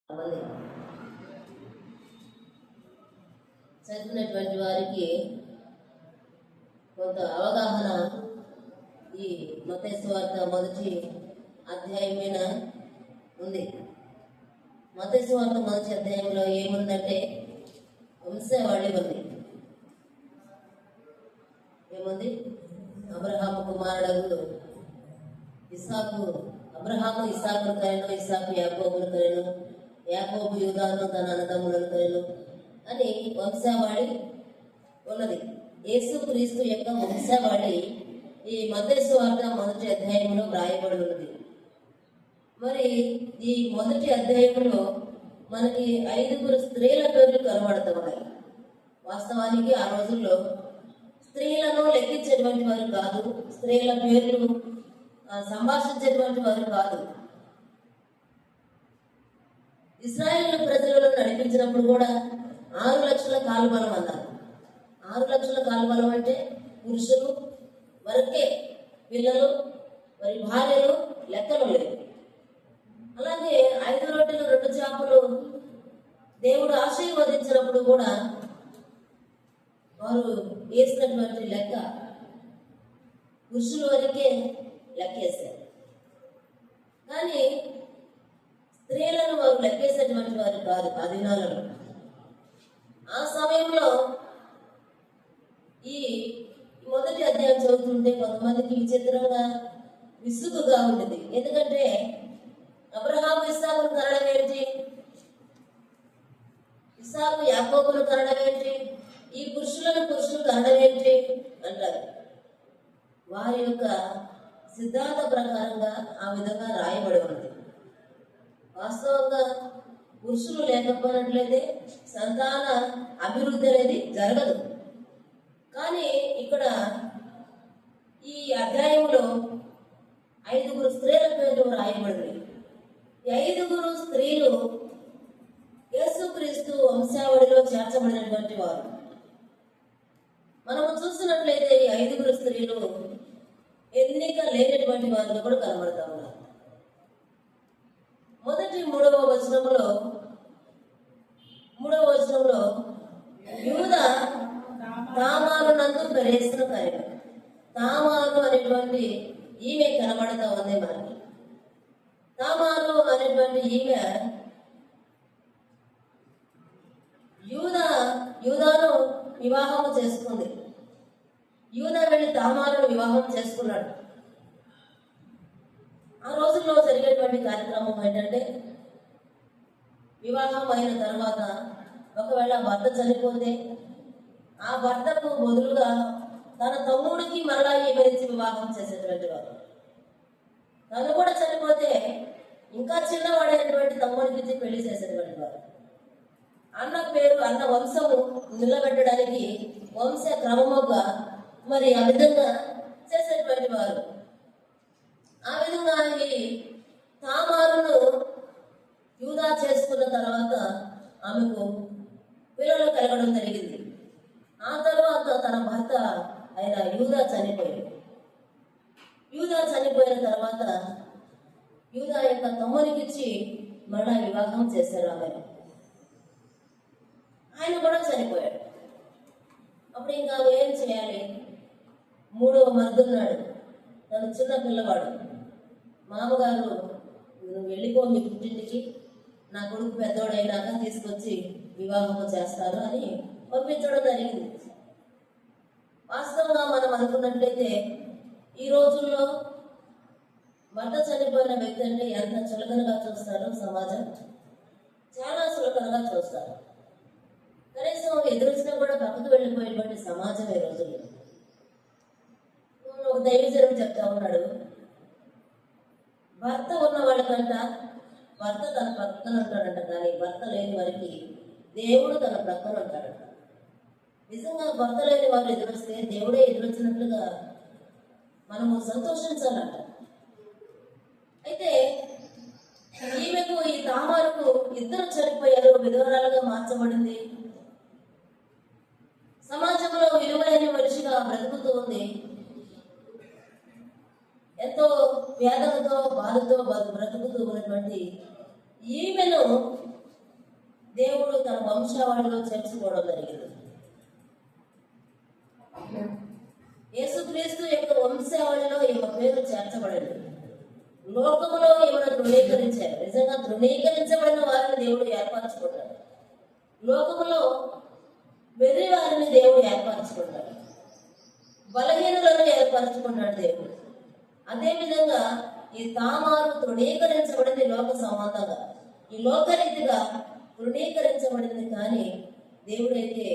మంది చదివినటువంటి వారికి కొంత అవగాహన ఈ మత్తయి సువార్త మొదటి అధ్యాయం మీద ఉంది. మత్తయి సువార్త మొదటి అధ్యాయంలో ఏముందంటే వంశావళి ఉంది. ఏముంది? అబ్రహాము కుమారుడు ఇస్సాకు, అబ్రహాము ఇస్సాకును కరెను, ఇస్సాకు యాకోబును కరెను, యాకోబు యూదాను తన అన్నదమ్ములను కరెను అని వంశావళి ఉన్నది. యేసు క్రీస్తు యొక్క వంశావళి ఈ మత్తయి సువార్త మొదటి అధ్యాయంలో వ్రాయబడి ఉన్నది. మరి ఈ మొదటి అధ్యాయంలో మనకి 5 స్త్రీల పేర్లు కనబడుతున్నాయి. వాస్తవానికి ఆ రోజుల్లో స్త్రీలను లెక్కించేటువంటి వారు కాదు, స్త్రీల పేర్లు సంభాషించేటువంటి వారు కాదు. ఇశ్రాయేలు ప్రజలను నడిపించినప్పుడు కూడా 6 లక్షల కాలుబలం అన్నారు. 6 లక్షల కాలుబలం అంటే పురుషులు వరకే, పిల్లలు మరి భార్యలు లెక్కలు లేవు. అలాగే 5 రొట్టెలు 2 చేపలు దేవుడు ఆశీర్వదించినప్పుడు కూడా వారు వేసినటువంటి లెక్క పురుషుల వరకే లెక్కేశారు. కానీ స్త్రీలను వారు లెక్కేసేటువంటి వారు కాదు ఆ దినాలలో. ఆ సమయంలో ఈ మొదటి అధ్యాయం చదువుతుంటే కొంతమందికి విచిత్రంగా విసుగుగా ఉండేది. ఎందుకంటే అబ్రహాము ఇస్సాకును కనడం ఏంటి, ఇస్సాకు యాకోబును కనడం ఏంటి, ఈ పురుషులు కనడం ఏంటి అంటారు. వారి యొక్క సిద్ధాంత ప్రకారంగా ఆ విధంగా రాయబడి ఉన్నది. వాస్తవంగా పురుషులు లేకపోయినట్లయితే సంతాన అభివృద్ధి అనేది జరగదు. కానీ ఇక్కడ ఈ అధ్యాయంలో 5 స్త్రీల పేర్లు రాయబడింది. ఈ 5 స్త్రీలు యేసుక్రీస్తు వంశావళిలో చేర్చబడినటువంటి వారు. మనము చూసినట్లయితే ఈ 5 స్త్రీలు ఎన్నిక లేనటువంటి వారిలో కూడా కనబడతా ఉన్నారు. మొదటి 3వ వచనంలో యూదా తామారు నందు పెరేసిన కరెను. తామారు అనేటువంటి ఈమె కనబడతా ఉంది మనకి. తామారు అనేటువంటి ఈమె యూదాను వివాహము చేసుకుంది. యూదా వెళ్ళి తామారును వివాహం చేసుకున్నాడు. ఆ రోజుల్లో జరిగేటువంటి కార్యక్రమం ఏంటంటే, వివాహం అయిన తర్వాత ఒకవేళ భర్త చనిపోతే ఆ భర్తకు బదులుగా తన తమ్ముడికి మరలా ఈమెనిచ్చి వివాహం చేసేటువంటి వారు. తను కూడా చనిపోతే ఇంకా చిన్నవాడైనటువంటి తమ్ముడికి పెళ్లి చేసేటువంటి వారు. అన్న వంశము నిలబెట్టడానికి వంశ క్రమముగా మరి ఆ విధంగా చేసేటువంటి వారు. ఆ విధంగా ఈ తామారును యూదా చేసుకున్న తర్వాత ఆమెకు పిల్లలు కలగడం జరిగింది. ఆ తర్వాత తన భర్త అయిన యూదా చనిపోయాడు. యూదా చనిపోయిన తర్వాత యూదా యొక్క తమ్మునికిచ్చి మరలా వివాహం చేశారు ఆమె. ఆయన కూడా చనిపోయాడు. అప్పుడు ఇంకా ఏం చేయాలి? 3వ మరుదున్నాడు, తను చిన్న పిల్లవాడు. మామగారు నువ్వు వెళ్ళిపో మీ పుట్టింటికి, నా కొడుకు పెద్దోడైనాక తీసుకొచ్చి వివాహము చేస్తారు అని పంపించడం జరిగింది. వాస్తవంగా మనం అనుకున్నట్లయితే ఈ రోజుల్లో భర్త చనిపోయిన వ్యక్తి అంటే ఎంత చులకనగా చూస్తారో సమాజం, చాలా చులకనగా చూస్తారు. కనీసం ఎదురొచ్చినా కూడా పక్కకు వెళ్ళిపోయేటువంటి సమాజం ఈ రోజుల్లో. ఒక దైవజనం చెప్తా ఉన్నాడు, భర్త ఉన్న వాళ్ళకంట భర్త తన ప్రక్కన ఉంటాడంట, కానీ భర్త లేని వారికి దేవుడు తన ప్రక్కన ఉంటాడంట. నిజంగా భర్త లేని వారు ఎదురొస్తే దేవుడే ఎదురొచ్చినట్లుగా మనము సంతోషించాలంట. అయితే ఈమెకు, ఈ తామారుకు 2 చనిపోయారు, విధవరాలుగా మార్చబడింది. సమాజంలో విలువైన మనిషిగా బ్రతుకుతూ ఉంది. ఎంతో వేదనతో బాధతో బ్రతుకుతూ ఉన్నటువంటి ఈమెను తన వంశావళిలో చేర్చుకోవడం జరిగింది. యేసుక్రీస్తు యొక్క వంశావళిలో ఈమె పేరు చేర్చబడింది. లోకములో ఈమెను ధృవీకరించారు. నిజంగా ధృవీకరించబడిన వారిని దేవుడు ఏర్పరచుకుంటాడు. లోకములో వెర్రి వారిని దేవుడు ఏర్పరచుకుంటాడు. బలహీనులను ఏర్పరచుకుంటాడు దేవుడు. అదేవిధంగా ఈ తామారు తృణీకరించబడింది లోక సంబంధంగా, ఈ లోకరీతిగా తృణీకరించబడింది. కానీ దేవుడైతే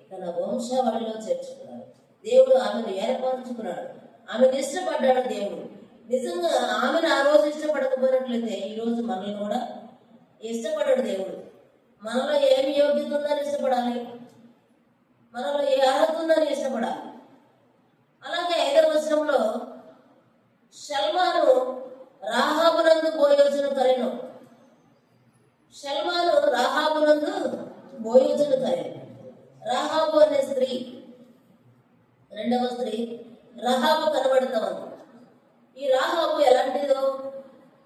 తన వంశావళిలో చేర్చుకున్నాడు. దేవుడు ఆమెను ఏర్పరచుకున్నాడు. ఆమెను ఇష్టపడ్డాడు దేవుడు. నిజంగా ఆమెను ఆ రోజు ఇష్టపడకపోయినట్లయితే ఈ రోజు మనల్ని కూడా ఇష్టపడ్డాడు దేవుడు. మనలో ఏమి యోగ్యత ఉందని ఇష్టపడాలి, మనలో ఏ అర్హత ఉందని ఇష్టపడాలి. అలాగే 5వ వచనంలో షల్మాను రాహాబునందు బోయోజును కరెను. షల్మాను రాహాబునందు బోయోజును కరెను. రాహాబు అనే స్త్రీ, 2వ స్త్రీ రాహాబు కనబడుతూ ఉంది. ఈ రాహాబు ఎలాంటిదో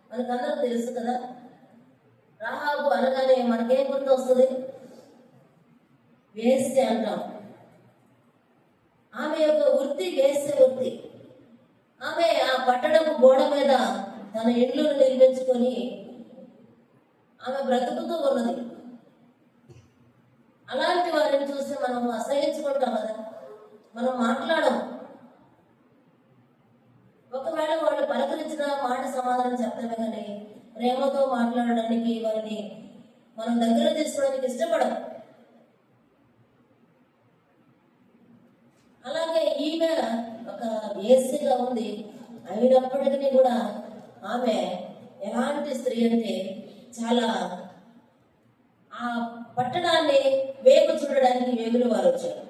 మనకందరూ తెలుసు కదా. రాహాబు అనగానే మనకేం గుర్తు వస్తుంది? వేశ్య అంటాం. ఆమె యొక్క వృత్తి వేశ్య వృత్తి. ఆమె ఆ పట్టణపు గోడ మీద తన ఇళ్లను నిర్మించుకొని ఆమె బ్రతుకుతూ ఉన్నది. అలాంటి వారిని చూస్తే మనం అసహించుకుంటాం కదా, మనం మాట్లాడము. ఒకవేళ వాళ్ళు పలకరించిన మాట సమాధానం చెప్తామే కానీ ప్రేమతో మాట్లాడడానికి వారిని మనం దగ్గర తీసుకోవడానికి ఇష్టపడం. అలాగే ఈమె ఒక వేశ్యగా ఉంది. అయినప్పటికీ కూడా ఆమె ఎలాంటి స్త్రీ అంటే చాలా ఆ పట్టణాన్ని వేగు చూడడానికి వేగులు వారు వచ్చారు.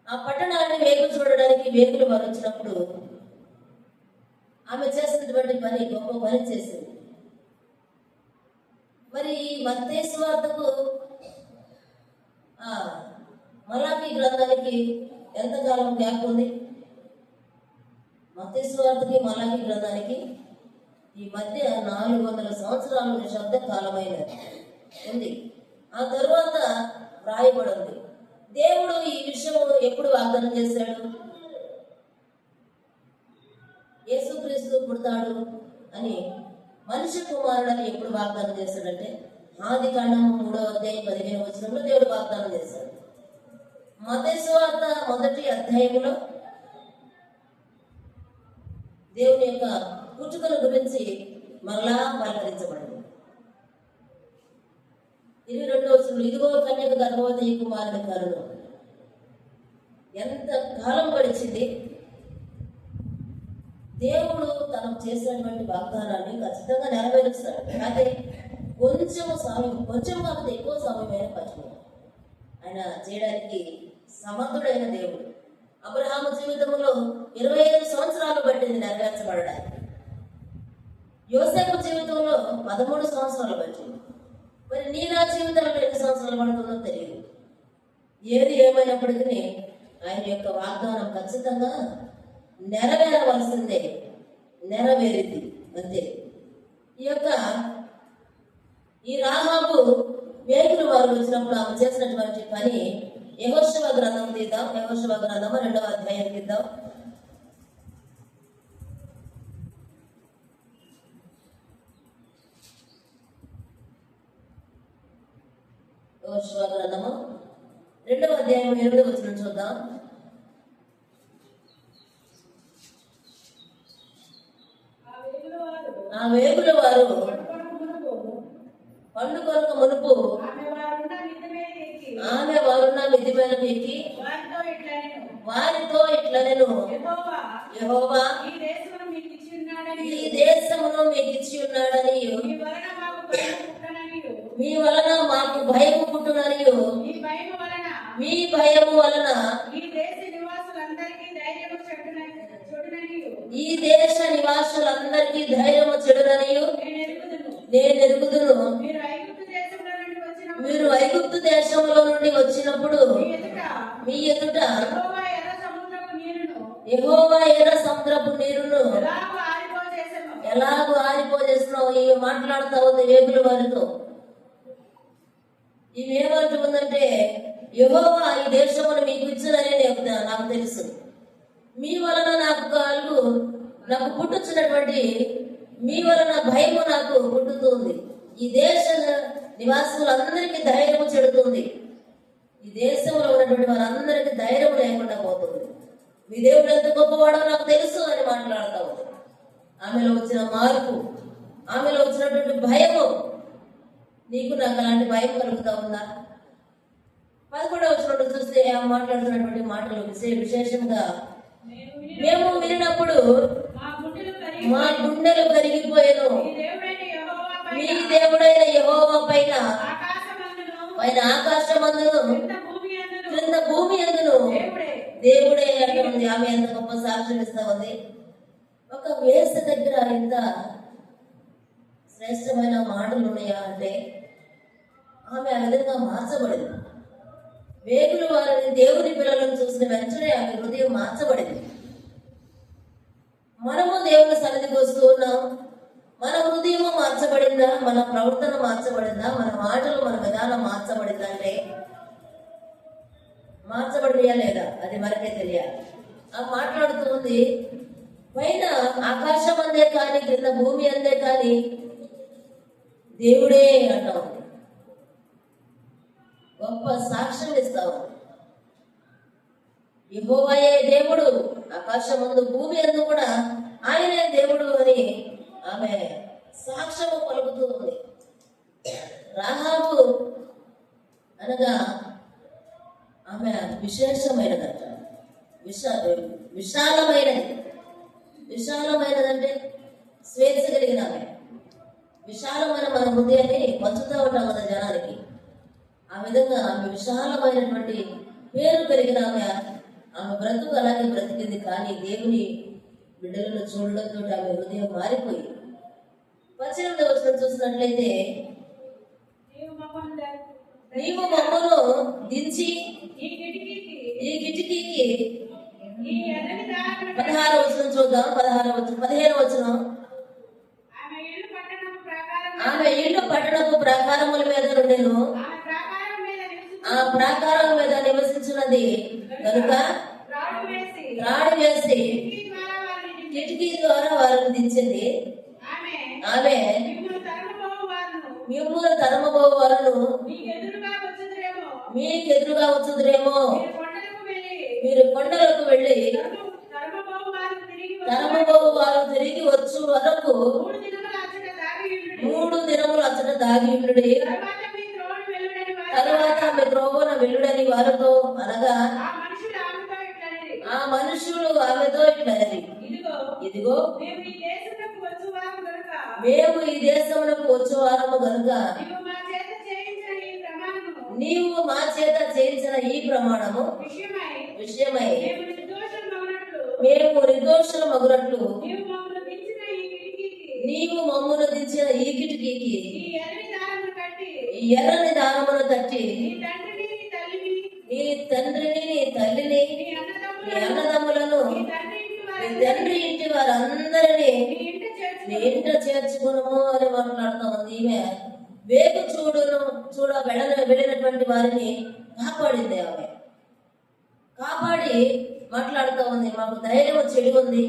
ఆ పట్టణాన్ని వేగు చూడడానికి వేగులు వారు వచ్చినప్పుడు ఆమె చేసినటువంటి పని గొప్ప పని చేసింది. మరి ఈ మత్తయి సువార్తకు మలాకీ గ్రంథానికి ఎంతకాలం గ్యాప్ ఉంది? మత్తయి సువార్తకి మలాకీ గ్రంథానికి ఈ మధ్య 400 సంవత్సరాల నిశ్శబ్ద కాలమైనది ఉంది. ఆ తరువాత వ్రాయబడి ఉంది. దేవుడు ఈ విషయం ఎప్పుడు వాగ్దానం చేశాడు? యేసుక్రీస్తు పుడతాడు అని, మనిషి కుమారుడని ఎప్పుడు వాగ్దానం చేశాడంటే ఆదికాండము 3వ అధ్యాయం 15వ వచనంలో దేవుడు వాగ్దానం చేశాడు. మత్తయి సువార్త 1వ అధ్యాయంలో దేవుని యొక్క పుట్టుకల గురించి మరలా పలకరించబడింది. 22వ వచనంలో ఇదిగో కన్యక గర్భవతి కుమారుని కరుణ. ఎంత కాలం గడిచింది. దేవుడు తనకు చేసినటువంటి వాగ్దానాన్ని ఖచ్చితంగా నెరవేరుస్తాడు. అయితే కొంచెం కాకపోతే ఎక్కువ సమయమైన పట్టుకున్నాడు. ఆయన చేయడానికి సమర్థుడైన దేవుడు. అబ్రహాము జీవితంలో 25 సంవత్సరాలు పట్టింది నెరవేర్చబడడానికి. యోసేపు జీవితంలో 13 సంవత్సరాలు పట్టింది. మరి నీ నా జీవితంలో ఎన్ని సంవత్సరాలు పడుతుందో తెలియదు. ఏది ఏమైనప్పటికీ ఆయన యొక్క వాగ్దానం ఖచ్చితంగా నెరవేరవలసిందే, నెరవేరింది అంతే. ఈ రాహాబు వేగులు వారు వచ్చినప్పుడు ఆమె చేసినటువంటి పని యెహోషువ గ్రంథం తీద్దాం. యెహోషువ గ్రంథము 2వ అధ్యాయం తీద్దాం. యెహోషువ గ్రంథము 2వ అధ్యాయం 8వ వచనం చూద్దాం. ఆ వేగుల వారు పండు కొరకు మునుపు ఆమె వారున్న మిద్ది మీదకు ఎక్కి వారితో ఇట్లా నేను యెహోవా ఈ దేశమును మీకు ఇచ్చి ఉన్నాడని, మీ వలన మాకు భయము పుట్టుననియు, మీ భయము వలన ఈ దేశ నివాసులందరికీ ధైర్యము చెడుననియు నేను ఎరుగుదును. మీరు ఐగుప్తు దేశంలో నుండి వచ్చినప్పుడు మీ ఎదుట యెహోవా ఎర్ర సముద్రపు నీరును ఎలాగో ఆరిపోజేస్తున్నావు. ఇవి మాట్లాడుతా ఉంది వేగుల వారితో. ఇవి ఏమంటూ ఉందంటే, యెహోవా ఈ దేశమును మీకు ఇచ్చునని నాకు తెలుసు. మీ వలన నాకు పుట్టుచున్నటువంటి మీ వలన భయము నాకు పుట్టుతుంది. ఈ దేశ నివాసులందరికీ ధైర్యము చెడుతుంది. ఈ దేశంలో ఉన్నటువంటి వారందరికీ ధైర్యం లేకుండా పోతుంది. మీ దేవుడు ఎంత గొప్పవాడో నాకు తెలుసు అని మాట్లాడుతూ ఉంది. ఆమెలో వచ్చిన మార్పు, ఆమెలో వచ్చినటువంటి భయము, నీకు నాకు అలాంటి భయం కలుగుతా ఉందా? 11వ వచనంలో చూస్తే ఆమె మాట్లాడుతున్నటువంటి మాటలు విశేషంగా, మేము వినినప్పుడు మా గుండెలు కరిగిపోయాను. మీ దేవుడైన యెహోవా పైన ఆకాశమందును క్రింద భూమి అందును దేవుడే అంటుంది. ఆమె ఎంత గొప్ప సాక్ష్యం ఇస్తా ఉంది. ఒక వేస దగ్గర ఇంత శ్రేష్టమైన మాటలు ఉన్నాయా అంటే ఆమె ఆ విధంగా మార్చబడింది. వేగులు వారిని దేవుని పిల్లలను చూసిన వెంటనే ఆమె హృదయం మార్చబడింది. మనము దేవుని సన్నిధికి వస్తూ ఉన్నాం. మన హృదయము మార్చబడిందా? మన ప్రవర్తన మార్చబడిందా? మన మాటలు, మన విధానం మార్చబడిందా అంటే మార్చబడియా లేదా అది మనకే తెలియాలి. ఆ మాట్లాడుతూ ఉంది, పైన ఆకాశం అందే కానీ క్రింద భూమి అందే కానీ దేవుడే అంటా ఉంది. గొప్ప సాక్ష్యం ఇస్తా ఉంది. యెహోవాయే దేవుడు, ఆకాశమందు భూమి అందు కూడా ఆయనే దేవుడు అని ఆమె సాక్ష్యము పలుకుతూ ఉంది. రాహాబు అనగా ఆమె విశేషమైనదట, విశాలమైనదంటే స్వేచ్ఛ కలిగిన ఆమె. విశాలమైన మన హృదయాన్ని పంచుతూ ఉంటాం కదా జనానికి. ఆ విధంగా ఆమె విశాలమైనటువంటి పేరు కలిగిన ఆమె బ్రతుకు అలాగే బ్రతికింది. కానీ దేవుని బిడ్డలను చూడడంతో ఆమె హృదయం మారిపోయింది. 18వ వచనం చూసినట్లయితే, నీవు మమ్మను దించి ఈ కిటికీకి 16వ వచనం చూద్దాం. 15వ వచనం, ఆమె ఇల్లు పట్టణపు ప్రాకారముల మీద నుండెను, ఆ ప్రాకారం మీద నివసించున్నది కనుక రాడు వేసి కిటికీ ద్వారా వారిని దించింది. ఆమె మిమ్మును తరమబోవు వారును మీకు ఎదురుగా వచ్చుదురేమో, మీరు కొండలకు వెళ్ళి తరమబోవు వారు తిరిగి వచ్చు వరకు 3 దినములు అచ్చట దాగి ఉండుడి. తరువాత మీ త్రోవన వెల్లుడని వారితో అనగా, ఆ మనుషులు ఆమెతో ఇట్లనరి, ఇదిగో మేము ఈ దేశమునకు వచ్చేవారము గనుక నీవు మా చేత చేయించిన ఈ ప్రమాణము విషయమై మేము నిర్దోషులమగునట్లు నీవు మమ్మును దించిన ఈ కిటికీకి ఈ ఎర్రని దారమును తట్టి నీ తండ్రిని, నీ తల్లిని, నీ అన్నదమ్ములను, నీ తండ్రి ఇంటి వారందరినీ నీ ఇంట చేర్చుకును అని మాట్లాడుతూ ఉంది. ఈమె వేగు వెళ్ళినటువంటి వారిని కాపాడింది. ఆమె కాపాడి మాట్లాడుతూ ఉంది, మాకు ధైర్యం చెడి ఉంది,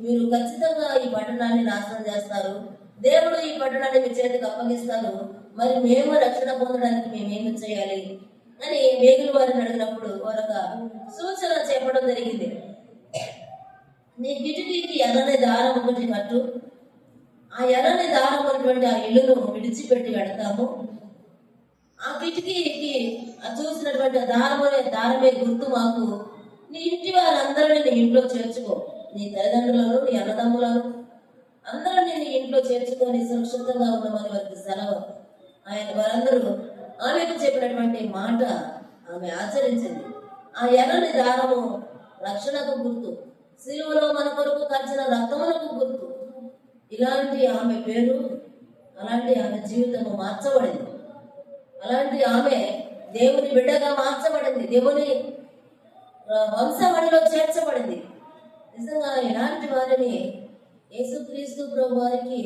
మీరు ఖచ్చితంగా ఈ పట్టణాన్ని నాశనం చేస్తారు, దేవుడు ఈ పట్టణాన్ని మీ చేతికి అప్పగిస్తారు, మరి మేము రక్షణ పొందడానికి మేమేమి చేయాలి అని వేగులు వారిని అడిగినప్పుడు వారొక సూచన చెప్పడం జరిగింది. నీ కిటికీకి ఎర్రని దారం ఒకటి కట్టు, ఆ ఎర్రని దారం ఉన్నటువంటి ఆ ఇల్లును విడిచిపెట్టి వెడతాము, ఆ కిటికీకి చూసినటువంటి దారమే గుర్తు మాకు, నీ ఇంటి వారందరినీ నీ ఇంట్లో చేర్చుకో, నీ తల్లిదండ్రులను, నీ అన్నదమ్ములను అందరినీ నీ ఇంట్లో చేర్చుకొని సురక్షితంగా ఉండమని వారికి సెలవు. వారందరూ ఆమెకు చెప్పినటువంటి మాట ఆమె ఆచరించింది. ఆ ఎర్రని దారము రక్షణకు గుర్తు, సిలువలో మన కొరకు ఖర్చిన రక్తమునకు గుర్తు. ఇలాంటి ఆమె పేరు, అలాంటి ఆమె జీవితము మార్చబడింది. అలాంటి ఆమె దేవుని బిడ్డగా మార్చబడింది, దేవుని వంశవడిలో చేర్చబడింది. నిజంగా ఇలాంటి వారిని యేసుక్రీస్తు ప్రభు వారికి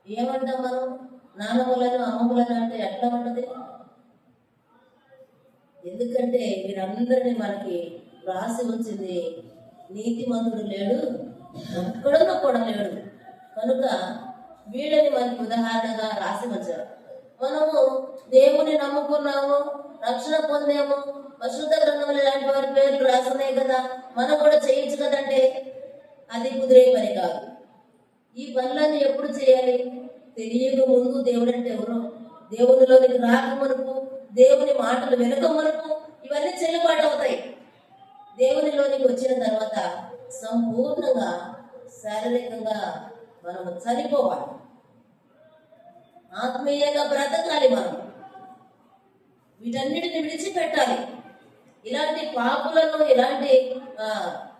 ఏమంటాం మనం? నాన్నములను, అమ్మములను అంటే ఎట్లా ఉంటది? ఎందుకంటే వీరందరినీ మనకి రాసి ఉంచింది నీతిమంతుడు లేడు, ఒక్కడును కూడా లేడు. కనుక వీళ్ళని మనకి ఉదాహరణగా రాసి ఉంచారు. మనము దేవుని నమ్ముకున్నాము, రక్షణ పొందాము, పరిశుద్ధ గ్రంథంలో ఇలాంటి వారి పేర్లు రాస్తున్నాయి కదా, మనం కూడా చేయొచ్చు కదంటే అది కుదిరే పని కాదు. ఈ పనులన్నీ ఎప్పుడు చేయాలి? తెలియక ముందు దేవుడు అంటే ఎవరు, దేవునిలోనికి రాక మనకు, దేవుని మాటలు వెనుక మనకు ఇవన్నీ చెల్లుబాటు అవుతాయి. దేవునిలోనికి వచ్చిన తర్వాత సంపూర్ణంగా శారీరకంగా మనము చనిపోవాలి, ఆత్మీయంగా బ్రతకాలి. మనం వీటన్నిటిని విడిచిపెట్టాలి. ఇలాంటి పాపులను, ఇలాంటి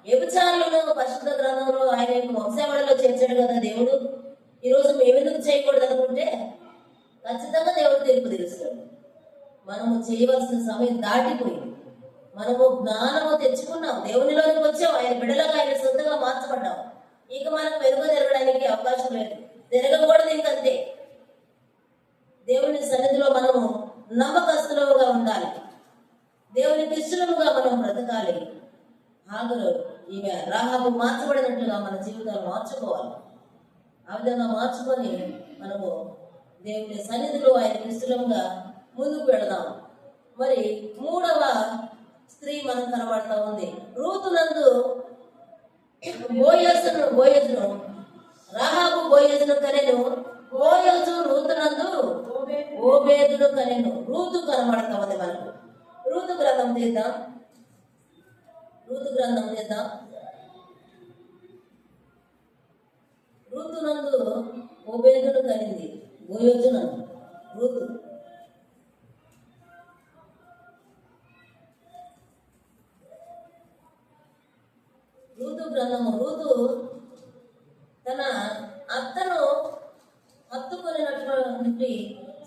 వ్యభిచారులను పరిశుద్ధ గ్రంథంలో ఆయన వంశావళిలో చేర్చాడు కదా దేవుడు. ఈరోజు మేమెందుకు చేయకూడదు అనుకుంటే ఖచ్చితంగా దేవుడు తీర్పు తీరుస్తాడు. మనము చేయవలసిన సమయం దాటిపోయింది. మనము జ్ఞానము తెచ్చుకున్నాం, దేవునిలోనికి వచ్చాం, ఆయన బిడ్డలుగా ఆయన సొంతగా మార్చబడ్డాం. ఇక మనకు వెనుక జరగడానికి అవకాశం లేదు, జరగకూడదు. ఇంకంతే. దేవుని సన్నిధిలో మనము నమ్మకస్తులుగా ఉండాలి, దేవునికి ఇష్టలుగా మనం బ్రతకాలి. ఆగరు ఈమె రాహాబు మార్చబడినట్లుగా మన జీవితాలు మార్చుకోవాలి. ఆ విధంగా మార్చుకొని మనము దేవుని సన్నిధిలో ఆయన ఇష్టలుగా ముందుకు పెడదాం. మరి 3వ స్త్రీ మనకు కనబడతా ఉంది. రూతునందు బోయజును రాహాబు బోయజును కనెను, బోయజు రూతునందు ఓబేదును కనెను. రూతు కనబడతా ఉంది మనకు. రూతు గ్రంథం తీద్దాం. రూతునందు ఓబేదును కనింది, బోయజునందు రూతు. రూతు గ్రంథము. రూతు తన అత్తను హత్తుకునేటువంటి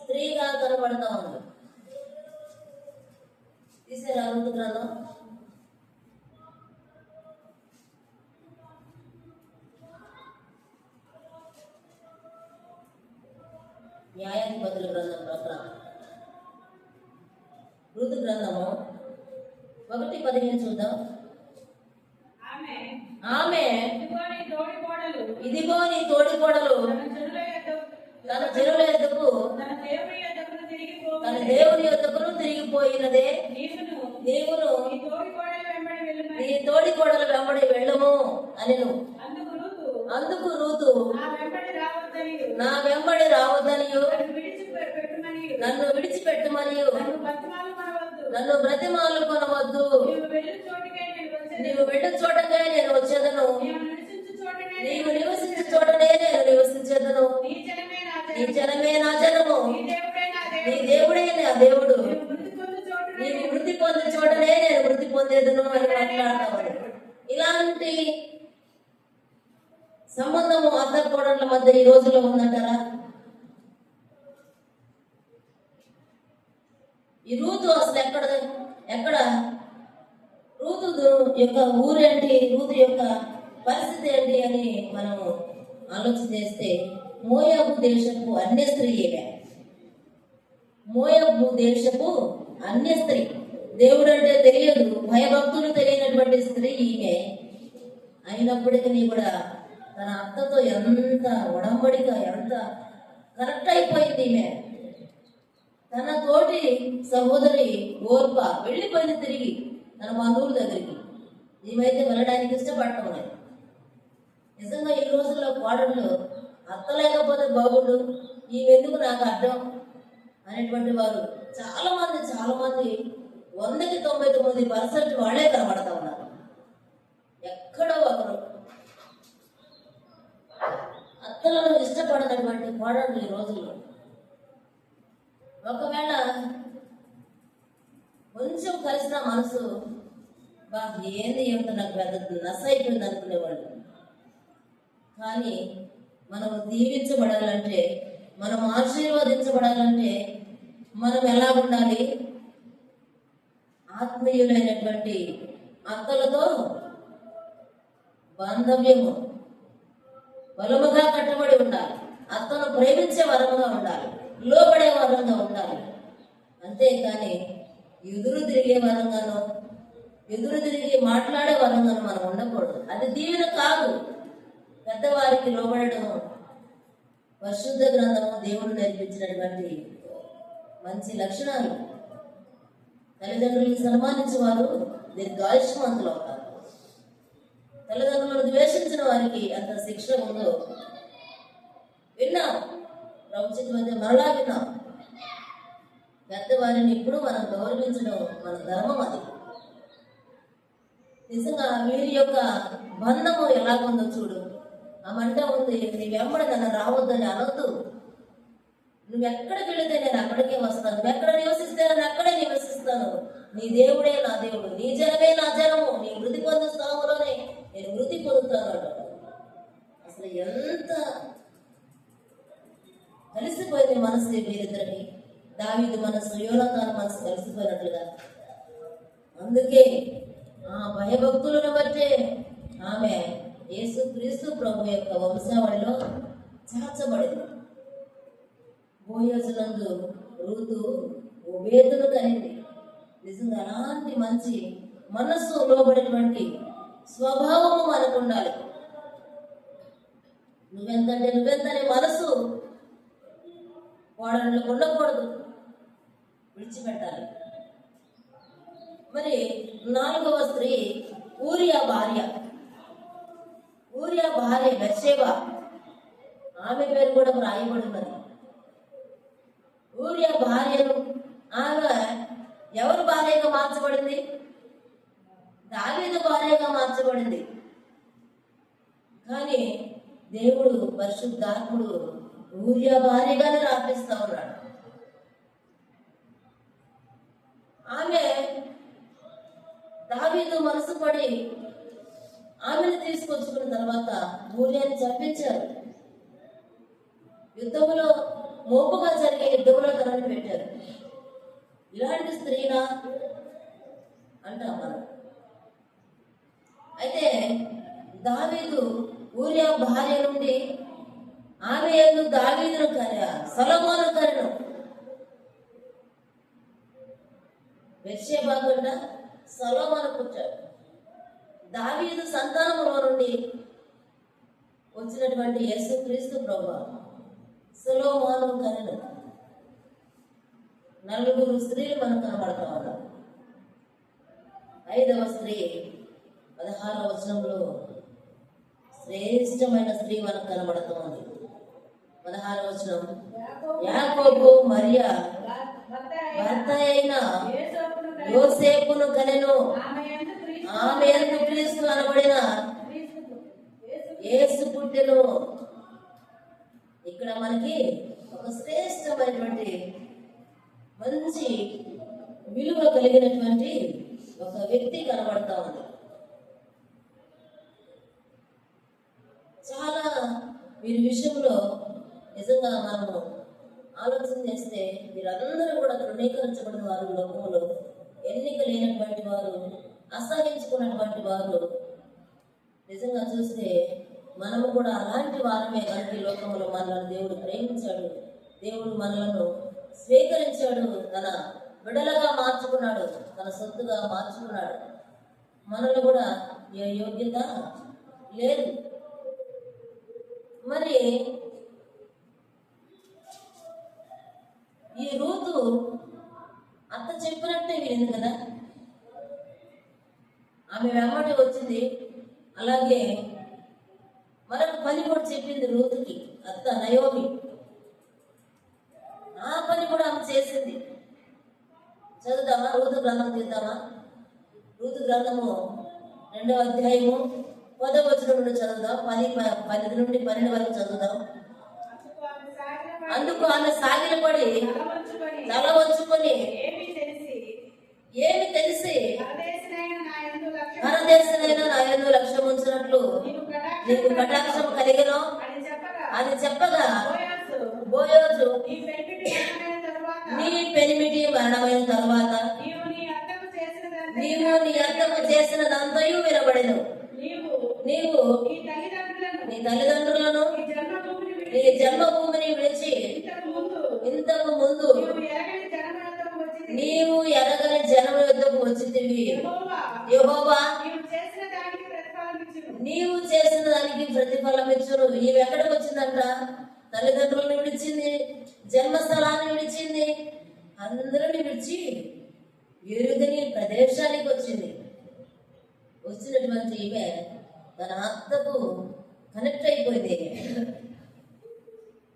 స్త్రీగా కనబడతా ఉంది. తీసారా రూతు గ్రంథం? న్యాయాధిపతుల గ్రంథం ప్రకారం రూతు గ్రంథము 1:15 చూద్దాం. ఆమె ఇదిగో నీ తోడికోడలు తన జనుల యొద్దకు తన దేవుని యొద్దకును తిరిగిపోయినదే, నీవును నీ తోడికోడలు వెంబడి వెళ్ళము అనెను. అందుకు రూతు నా వెంబడి రావద్దనియు, నన్ను విడిచిపెట్టుమనియు, నన్ను బ్రతిమాలు కొనవద్దు, నీవు వెళ్ళు చోటకే నేను వచ్చేదను, నీవు నివసించే చోటనే నేను నివసించేదను, నీ జనమే నా జనము, నీ దేవుడే నా దేవుడు, నీవు వృద్ధి పొందే చోటనే నేను వృద్ధి పొందేదను అని మాట్లాడతామని. ఇలాంటి సంబంధము అత్త కోడళ్ళ మధ్య ఈ రోజుల్లో ఉందంటారా? ఈ రూతు అసలు ఎక్కడ రూతు యొక్క ఊరేంటి, రూతు యొక్క పరిస్థితి ఏంటి అని మనము ఆలోచన చేస్తే, మోయాబు దేశపు అన్య స్త్రీ ఈమె. మోయాబు దేశపు అన్య స్త్రీ, దేవుడు అంటే తెలియదు, భయభక్తులు తెలియనటువంటి స్త్రీ ఈమె. అయినప్పటికీ కూడా తన అత్తతో ఎంత ఒడంబడిక, ఎంత కరెక్ట్ అయిపోయింది ఈమె. తన తోటి సహోదరి ఓర్ప వెళ్ళిపోయింది తిరిగి తన బంధువుల దగ్గరికి. ఈమెయితే వెళ్ళడానికి ఇష్టపడటం లేదు. నిజంగా ఈ రోజుల్లో కోడళ్ళు అత్త లేకపోతే బాగుండు, ఈమెందుకు నాకు అర్థం అనేటువంటి వారు చాలా మంది 100కి 99% వాళ్ళే కనబడతా ఉన్నారు. ఎక్కడో ఒకరు అత్తలను ఇష్టపడనటువంటి కోడళ్ళు ఈ రోజుల్లో. ఒకవేళ కొంచెం కలిసిన మనసు ఏంది ఏమిటో నాకు పెద్ద నశ అయిపోయింది అనుకునేవాళ్ళు. కానీ మనం దీవించబడాలంటే, మనం ఆశీర్వదించబడాలంటే మనం ఎలా ఉండాలి? ఆత్మీయులైనటువంటి అత్తలతో బాంధవ్యము బలముగా కట్టబడి ఉండాలి. అత్తను ప్రేమించే వరముగా ఉండాలి, లోబడే వరంగా ఉండాలి. అంతేకాని ఎదురు తిరిగే వరంగానో ఎదురు తిరిగి మాట్లాడే వరంగానో మనం ఉండకూడదు. అది దీవెన కాదు. పెద్దవారికి లోబడడం పరిశుద్ధ గ్రంథము దేవుడు నేర్పించినటువంటి మంచి లక్షణాలు. తల్లిదండ్రులను సన్మానించే వారు దీర్ఘాయుష్మంతులు అవుతారు. తల్లిదండ్రులను ద్వేషించిన వారికి అంత శిక్ష ఉందో విన్నాం. ప్రభుత్వ మధ్య మరలా విన్నాం. పెద్దవారిని ఇప్పుడు మనం గౌరవించడం మన ధర్మం. అది నిజంగా వీరి యొక్క బంధము ఎలాగుందో చూడు. ఆ మంట ఉంది, నీ వెంబడి నన్ను రావద్దని అనొద్దు. నువ్వు ఎక్కడికి వెళితే నేను అక్కడికే వస్తాను, నువ్వు ఎక్కడ నివసిస్తే నేను అక్కడే నివసిస్తాను. నీ దేవుడే నా దేవుడు, నీ జనమే నా జనము, నీ మృతి పొందు స్థానంలోనే నేను మృతి పొందుతాను అంటాడు. అసలు ఎంత కలిసిపోయింది మనసు వీరిద్దరిని. దావీదు మనసు, యోనాతాను మనసు కలిసిపోయినట్లుగా. అందుకే ఆ భయభక్తులను బట్టే ఆమె యేసుక్రీస్తు ప్రభు యొక్క వంశావళిలో చేర్చబడింది. బోయజునందు రూతు ఓబేదును కనింది. నిజంగా అలాంటి మంచి మనస్సు లోబడినటువంటి స్వభావము మనకు ఉండాలి. నువ్వెంతనే మనసు వాడని ఉండకూడదు, విడిచిపెట్టాలి. మరి 4వ స్త్రీ ఊరియా భార్య. ఊరియా భార్య బెత్షెబా, ఆమె పేరు కూడా రాయబడి ఉన్నది. ఊరియా భార్యను ఆమె ఎవరు భార్యగా మార్చబడింది? దావీదు భార్యగా మార్చబడింది. కానీ దేవుడు పరిశుద్ధాత్ముడు ఊరియా భార్యగానే రాపిస్తా ఉన్నాడు. ఆమె దావీదు మనసు పడి ఆమెను తీసుకొచ్చుకున్న తర్వాత ఊరియాని చంపించారు. యుద్ధములో మోపుగా జరిగే యుద్ధంలో తనని పెట్టారు. ఇలాంటి స్త్రీనా అంటాం మనం. అయితే దావీదు ఊరియా భార్య నుండి ఆమె ఎందుకు దావీదును సొలొమోను కరెను. బెత్షెబా కాకుండా సొలొమోను పుట్టాడు. దావీదు సంతానములో నుండి వచ్చినటువంటి యేసుక్రీస్తు ప్రభువు సొలొమోను కరెను. 4 స్త్రీలు మనకు కనబడతా ఉన్నారు. 5వ స్త్రీ 16వ వచనంలో శ్రేష్టమైన స్త్రీ మనకు కనబడుతూ ఉంది. 16వ వచనం, యాకోబు మరియా భర్త అయిన యోసేపును కనెను. ఆమె యందు క్రీస్తు అనబడిన యేసు పుట్టెను. ఇక్కడ మనకి ఒక శ్రేష్టమైనటువంటి మంచి విలువ కలిగినటువంటి ఒక వ్యక్తి కనబడతా ఉంది. చాలా వీరి విషయంలో నిజంగా మనము ఆలోచన చేస్తే వీరందరూ కూడా తృణీకరించబడిన వారు, లోకంలో ఎన్నిక లేనటువంటి వారు, అసహించుకున్నటువంటి వారు. నిజంగా చూస్తే మనము కూడా అలాంటి వారమే. కనుక ఈ లోకంలో మనల్ని దేవుడు ప్రేమించాడు, దేవుడు మనలను స్వీకరించాడు, తన బిడలగా మార్చుకున్నాడు, తన సొత్తుగా మార్చుకున్నాడు. మనలో కూడా ఏ యోగ్యత లేదు. మరి ఈ రూతు అత్త చెప్పినట్టే వినింది కదా, ఆమె వెంబడి వచ్చింది. అలాగే మరొక పని కూడా చెప్పింది రూతుకి అత్త నయోమి. ఆ పని కూడా ఆమె చేసింది. చదువుదామా? రూతు గ్రంథం తీద్దామా? రూతు గ్రంథము 2వ అధ్యాయము 10వ వచనం నుండి చదువుదాం. 10 నుండి 12 వరకు చదువుదాం. అందుకు ఆమె సాగిలపడి తల వంచుకొని ఏమి తెలిసి పరదేశనైనా నా యందు లక్ష్యం ఉంచినట్లు నీకు కటాక్షం కలిగెను అని చెప్పగా, బోయోజు నీ పెనిమిటి మరణమైన తరువాత నీవు నీ అత్తకు చేసినదంతయు వినబడెను. నీవు నీ తల్లిదండ్రులను నీ జన్మభూమిని విడిచి ఇంతకు ముందు యెహోవా నీవు చేసిన దానికి ప్రతిఫలం ఇచ్చును. నీవు చేసిన దానికి ప్రతిఫలం ఇచ్చును. నీవు ఎక్కడికి వచ్చిందంట? తల్లిదండ్రులను విడిచింది, జన్మస్థలాన్ని విడిచింది, అందరిని విడిచి ఎరుగని ప్రదేశానికి వచ్చింది. వచ్చినటువంటి ఈమె తన అత్తకు కనెక్ట్ అయిపోయింది.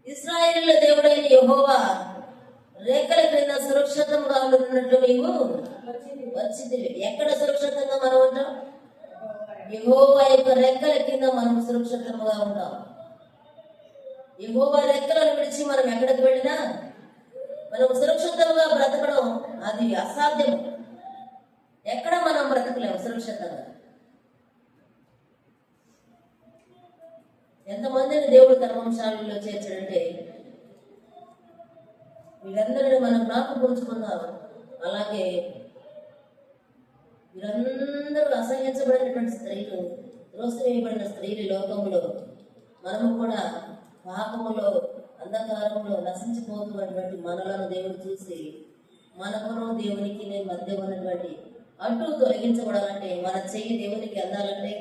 ఇశ్రాయేలుల దేవుడైన యెహోవా రేఖల క్రింద సురక్షితంగా ఉన్నట్లు నీవు వచ్చింది. ఎక్కడ సురక్షితంగా మనం ఉంటాం? యెహోవా యొక్క రెక్కల కింద మనం సురక్షితంగా ఉంటాం. యెహోవా రెక్కలను విడిచి మనం ఎక్కడికి వెళ్ళినా మనం సురక్షితంగా బ్రతకడం అది అసాధ్యం. ఎక్కడ మనం బ్రతకలేము సురక్షితంగా. ఎంతమందిని దేవుడు తన వంశాలలో చేర్చాడంటే వీరందరిని మనం జ్ఞాపకం ఉంచుకుందాం. అలాగే వీరందరూ అసహించబడినటువంటి స్త్రీలు, త్రోసివేయబడిన స్త్రీలు లోకంలో మనము కూడా పాపములో అంధకారంలో నశించిపోతున్నటువంటి మనలను దేవుడు చూసి మనకును దేవునికి మధ్య ఉన్నటువంటి అడ్డు తొలగించబడాలంటే మన చెయ్యి దేవునికి అందాలంటే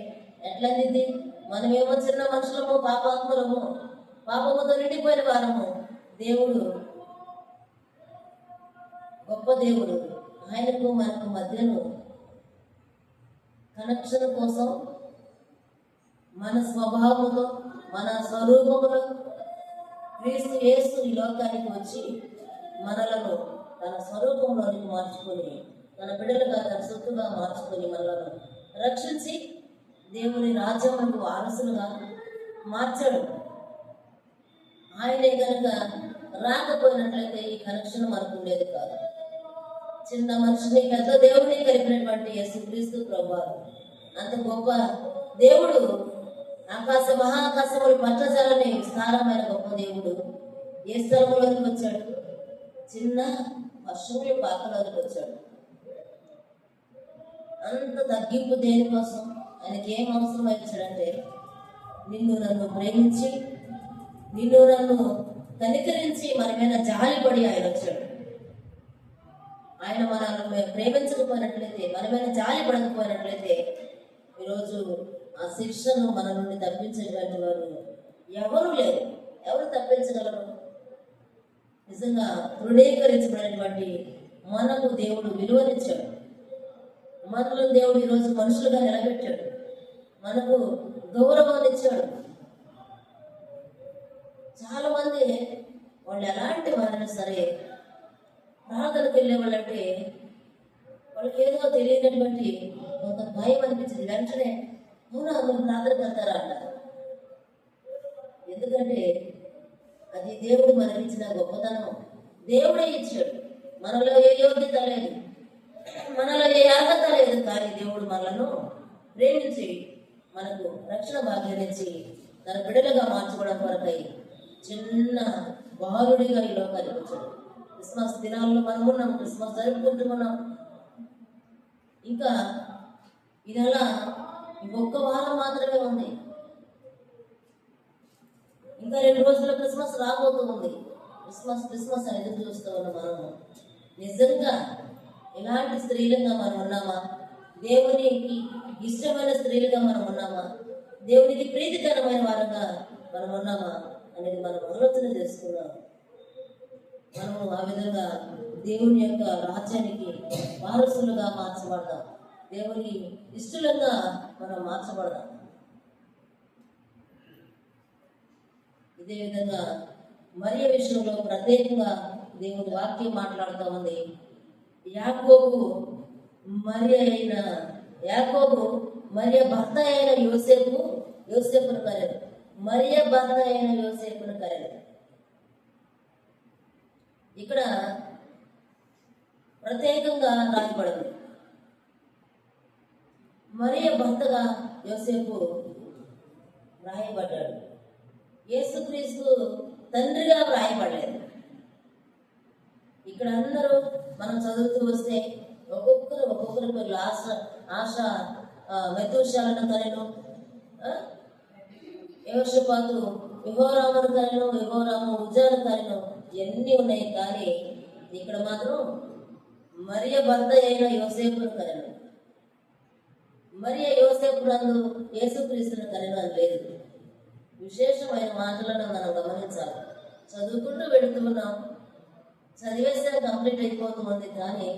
ఎట్లా అందింది? మనమేమో చిన్న మనుషులము, పాపాత్ములము, పాపముతో నిండిపోయిన వారము. దేవుడు గొప్ప దేవుడు. ఆయనకు మనకు మధ్యను కనెక్షన్ కోసం మన స్వభావంతో మన స్వరూపములో క్రీస్తు యేసు ఈ లోకానికి వచ్చి మనలను తన స్వరూపంలోనికి మార్చుకొని తన బిడ్డలుగా తన సొత్తుగా మార్చుకొని మనలను రక్షించి దేవుని రాజ్యములకు వారసులుగా మార్చాడు. ఆయనే కనుక రాకపోయినట్లయితే ఈ కనెక్షన్ మనకు ఉండేది కాదు. చిన్న మనిషిని పెద్ద దేవుడిని కలిపినటువంటి యేసుక్రీస్తు ప్రభువు అంత గొప్ప దేవుడు. ఆకాశ మహాకాశములు పట్టజాలని విస్తారమైన గొప్ప దేవుడు ఏ స్థలంలోకి వచ్చాడు? చిన్న పశువుల పాకలోకి వచ్చాడు. అంత తగ్గింపు దేనికోసం? ఆయనకి ఏం అవసరం వచ్చాడంటే నిన్ను నన్ను ప్రేమించి నిన్ను నన్ను కనికరించి మన మీద జాలిపడి ఆయన వచ్చాడు. ఆయన మనల్ని ప్రేమించకపోయినట్లయితే, మన మీద జాలి పడకపోయినట్లయితే ఈరోజు ఆ శిక్షను మన నుండి తప్పించేటువంటి వారు ఎవరు లేరు. ఎవరు తప్పించగలరు? నిజంగా తృణీకరించబడినటువంటి మనకు దేవుడు విలువనిచ్చాడు. మనలో దేవుడు ఈరోజు మనుషులుగా నిలబెట్టాడు. మనకు గౌరవాన్ని ఇచ్చాడు. చాలా మంది వాళ్ళు ఎలాంటి వారైనా సరే ప్రార్థనకు వెళ్ళే వాళ్ళంటే వాళ్ళకి ఏదో తెలియనటువంటి కొంత భయం అనిపించింది. వెంటనే అవునా మీరు ప్రార్థనకు వెళ్తారా అంటారు. ఎందుకంటే అది దేవుడు మనకిచ్చిన గొప్పతనం. దేవుడే ఇచ్చాడు. మనలో ఏ యోగ్యత లేదు, మనలో ఏ అర్హత లేదు. కానీ దేవుడు మనలను ప్రేమించి మనకు రక్షణ భాగ్యాన్నిచ్చి తన బిడ్డలుగా మార్చుకోవడం కొరకై చిన్న బాలుడిగా ఈ లోకానికి వచ్చాడు. క్రిస్మస్ దినాల్లో మనం ఉన్నాం, క్రిస్మస్ జరుపుకుంటున్నాం. ఇంకా ఇదలా ఇంకొక వారం మాత్రమే ఉంది. ఇంకా 2 రోజుల్లో క్రిస్మస్ రాబోతూ ఉంది. క్రిస్మస్ అని ఎదురు చూస్తూ ఉన్నాం. మనము నిజంగా ఎలాంటి స్త్రీలుగా మనం ఉన్నామా? దేవునికి ఇష్టమైన స్త్రీలుగా మనం ఉన్నామా? దేవునికి ప్రీతికరమైన వారంగా మనం ఉన్నామా అనేది మనం ఆలోచన చేసుకున్నాం. మనము ఆ విధంగా దేవుని యొక్క రాజ్యానికి వారసులుగా మార్చబడదాం. దేవుని ఇష్టలుగా మనం మార్చబడదాం. ఇదే విధంగా మరియ విషయంలో ప్రత్యేకంగా దేవుని వాక్యం మాట్లాడుతూ ఉంది. యాకోబు మరియ భర్త అయిన యోసేపును కరెను. మరియ భర్త అయిన యోసేపును కరెను. ఇక్కడ ప్రత్యేకంగా రాయబడింది. మరియ భర్తగా యోసేపు రాయబడ్డాడు. యేసుక్రీస్తు తండ్రిగా వ్రాయబడలేదు. ఇక్కడ అందరూ మనం చదువుతూ వస్తే ఒక్కొక్కరు పేర్లు ఆశ మెతూషాలను కరెను, యోషపాతు యెహోరామును కరెను, యెహోరాము ఉజ్జాను కరెను, ఇవన్నీ ఉన్నాయి. కానీ ఇక్కడ మాత్రం మరియ భర్త అయిన యోసేపును కరెను. మరియ యోసేపు నందు యేసుక్రీస్తును కనిన లేదు. విశేషమైన మాటలను మనం గమనించాలి. చదువుకుంటూ వెళుతున్నాం, చదివేస్తే కంప్లీట్ అయిపోతుంది, కానీ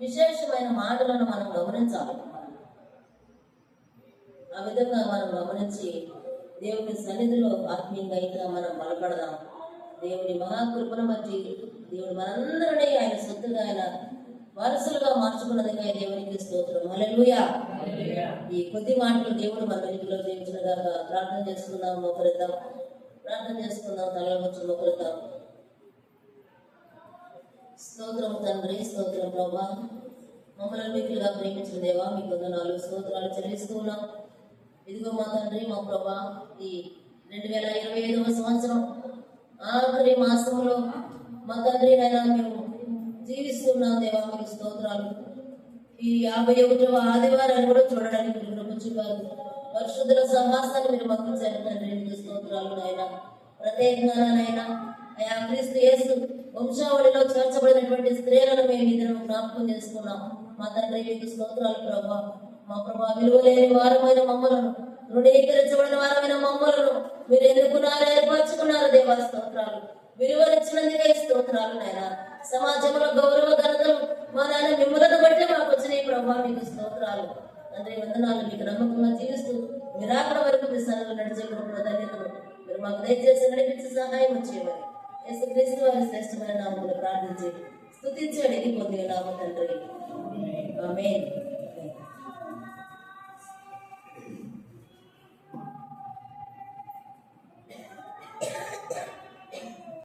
విశేషమైన మాటలను మనం గమనించాలి. ఆ విధంగా మనం గమనించి దేవుని సన్నిధిలో ఆత్మీయంగా ఇంకా మనం బలపడదాం. దేవుని మహాకృపను బట్టి దేవుడు మనందరినీ ఆయన సొత్తుగా ఆయన వారసులుగా మార్చుకున్నదిగా దేవునికి స్తోత్రం. హల్లెలూయా. ఈ కొద్ది మాటలు దేవుడు మన వెలుగులో దీవించినగా ప్రార్థన చేసుకుందాం. మొకరిద్దాం, ప్రార్థన చేసుకుందాం. తలలో వచ్చి మొకరిద్దాం. స్తోత్రం తండ్రి, స్తోత్రం ప్రభా. మమ్మల్ని మిక్కులుగా ప్రేమించిన దేవా మీకు వందనాలు, స్తోత్రాలు చెల్లిస్తూ ఉన్నాం. ఇదిగో మా తండ్రి, మా ప్రభా, ఈ 2025వ సంవత్సరం ఆఖరి మాసంలో మా తండ్రి నైనా మేము జీవిస్తున్నాం దేవా, మీకు స్తోత్రాలు. ఈ 51వ ఆదివారాన్ని కూడా చూడడానికి మీరు కృప చూపారు. పరిశుద్ధుల సహవాసాన్ని మీరు మాకు ఇచ్చారు తండ్రి, మీకు స్తోత్రాలు నాయన. ప్రత్యేకంగానైనా అయా క్రీస్తు యేసు వంశావళిలో చేర్చబడినటువంటి స్త్రీలను మేము ఈ దినం జ్ఞాపకం చేసుకున్నాం. మా తండ్రి మీకు స్తోత్రాలు ప్రభా. మా ప్రభా, విలువలేని వారమైన మమ్మలను, రుణీకరించబడిన వారమైన మమ్మలను మీరు ఎన్నుకున్నారు, ఏర్పరచుకున్నారు దేవా, స్తోత్రాలు. విలువనిచ్చినందుకే స్తోత్రాలు నాయన. సమాజంలో గౌరవ ఘనతలు మా నాయన మిమ్మలను బట్టి మాకు వచ్చినాయి ప్రభా, మీకు స్తోత్రాలు తండ్రి. వందనాలు. మీకు నమ్మకంగా జీవిస్తూ మీరు అక్కడ వరకు మీ సన్నిధిలో నడిచే కృపణ ధన్యతలు మీరు మాకు దయచేసి నడిపించి సహాయం చేయమని యేసుక్రీస్తు వారి శ్రేష్టమైన నామములో ప్రార్థించి స్తుతించి అడిగి పొందిన నామ తండ్రి, ఆమేన్.